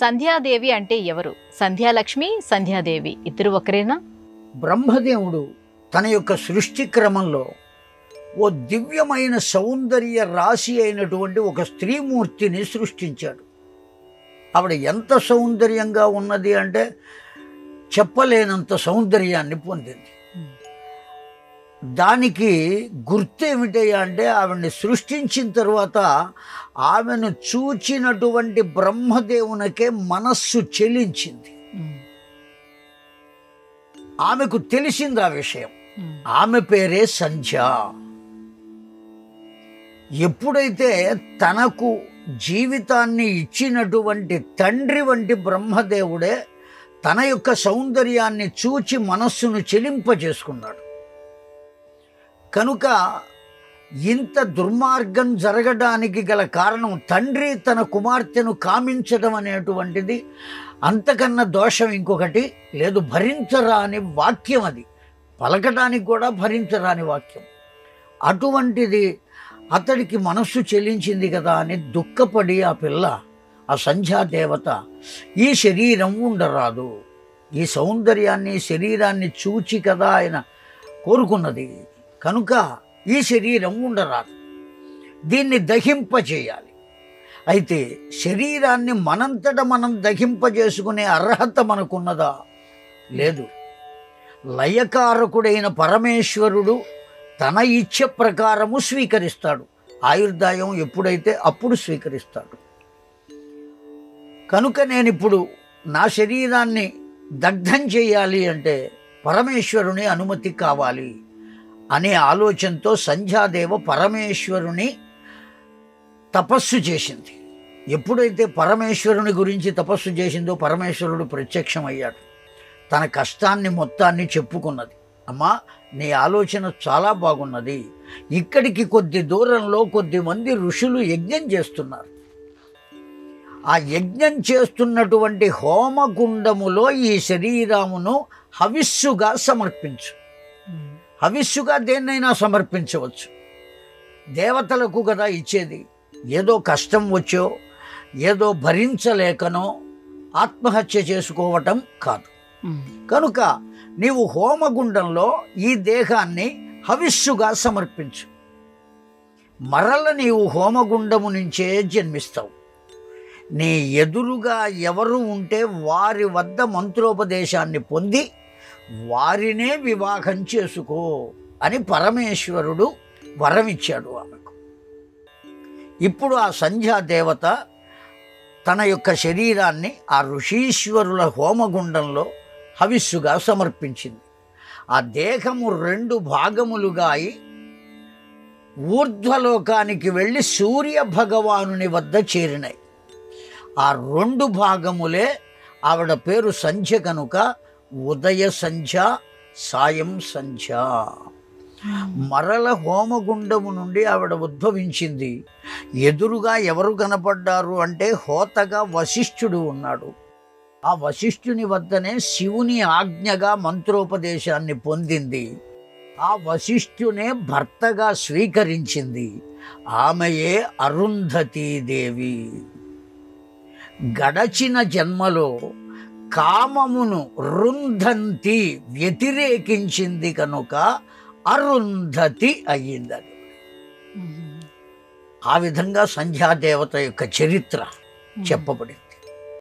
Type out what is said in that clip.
సంధ్యాదేవి అంటే ఎవరు? సంధ్యాలక్ష్మి, సంధ్యాదేవి ఇద్దరు ఒకరేనా? బ్రహ్మదేవుడు తన యొక్క సృష్టి క్రమంలో ఓ దివ్యమైన సౌందర్య రాశి అయినటువంటి ఒక స్త్రీమూర్తిని సృష్టించాడు. ఆవిడ ఎంత సౌందర్యంగా ఉన్నది అంటే చెప్పలేనంత సౌందర్యాన్ని పొందింది. దానికి గుర్తేమిటయ్యా అంటే ఆవిడ్ని సృష్టించిన తర్వాత ఆమెను చూచినటువంటి బ్రహ్మదేవునికే మనస్సు చెలించింది. ఆమెకు తెలిసింది ఆ విషయం. ఆమె పేరే సంధ్య. ఎప్పుడైతే తనకు జీవితాన్ని ఇచ్చినటువంటి తండ్రి వంటి బ్రహ్మదేవుడే తన యొక్క సౌందర్యాన్ని చూచి మనస్సును చెలింపజేసుకున్నాడు. కనుక ఇంత దుర్మార్గం జరగడానికి గల కారణం తండ్రి తన కుమార్తెను కామించడం అనేటువంటిది అంతకన్నా దోషం ఇంకొకటి లేదు. భరించరాని వాక్యం, అది పలకడానికి కూడా భరించరాని వాక్యం. అటువంటిది అతడికి మనస్సు చెల్లించింది కదా అని దుఃఖపడి ఆ పిల్ల, ఆ సంధ్యాదేవత, ఈ శరీరం ఉండరాదు, ఈ సౌందర్యాన్ని శరీరాన్ని చూచి కదా ఆయన కోరుకున్నది, కనుక ఈ శరీరం ఉండరాదు, దీన్ని దహింపచేయాలి. అయితే శరీరాన్ని మనంతట మనం దహింపజేసుకునే అర్హత మనకున్నదా? లేదు. లయకారకుడైన పరమేశ్వరుడు తన ఇచ్ఛ ప్రకారము స్వీకరిస్తాడు. ఆయుర్దాయం ఎప్పుడైతే అప్పుడు స్వీకరిస్తాడు. కనుక నేనిప్పుడు నా శరీరాన్ని దగ్ధం చేయాలి అంటే పరమేశ్వరుని అనుమతి కావాలి అనే ఆలోచనతో సంధ్యాదేవ పరమేశ్వరుని తపస్సు చేసింది. ఎప్పుడైతే పరమేశ్వరుని గురించి తపస్సు చేసిందో పరమేశ్వరుడు ప్రత్యక్షమయ్యాడు. తన కష్టాన్ని మొత్తాన్ని చెప్పుకున్నది. అమ్మా, నీ ఆలోచన చాలా బాగున్నది. ఇక్కడికి కొద్ది దూరంలో కొద్దిమంది ఋషులు యజ్ఞం చేస్తున్నారు. ఆ యజ్ఞం చేస్తున్నటువంటి హోమగుండములో ఈ శరీరమును హవిస్సుగా సమర్పించు. హవిస్సుగా దేన్నైనా సమర్పించవచ్చు. దేవతలకు కదా ఇచ్చేది. ఏదో కష్టం వచ్చో, ఏదో భరించలేకనో ఆత్మహత్య చేసుకోవటం కాదు. కనుక నీవు హోమగుండంలో ఈ దేహాన్ని హవిస్సుగా సమర్పించు. మరల నీవు హోమగుండము నుంచే జన్మిస్తావు. నీ ఎదురుగా ఎవరు ఉంటే వారి వద్ద మంత్రోపదేశాన్ని పొంది వారినే వివాహం చేసుకో అని పరమేశ్వరుడు వరమిచ్చాడు ఆమెకు. ఇప్పుడు ఆ సంధ్యాదేవత తన యొక్క శరీరాన్ని ఆ ఋషీశ్వరుల హోమగుండంలో హవిస్సుగా సమర్పించింది. ఆ దేహము 2 భాగములుగా అయి ఊర్ధ్వలోకానికి వెళ్ళి సూర్య భగవానుని వద్ద చేరినాయి. ఆ 2 భాగములే ఆవిడ పేరు సంధ్య కనుక ఉదయ సంధ్య, సాయం సంధ్య. మరల హోమగుండము నుండి ఆవిడ ఉద్భవించింది. ఎదురుగా ఎవరు కనపడ్డారు అంటే హోతగా వశిష్ఠుడు ఉన్నాడు. ఆ వశిష్ఠుని వద్దనే శివుని ఆజ్ఞగా మంత్రోపదేశాన్ని పొందింది. ఆ వశిష్ఠునే భర్తగా స్వీకరించింది. ఆమెయే అరుంధతీదేవి. గడచిన జన్మలో కామమును రుంధంతి వ్యతిరేకించింది కనుక అరుంధతి అయ్యిందని. ఆ విధంగా సంధ్యాదేవత యొక్క చరిత్ర చెప్పబడింది.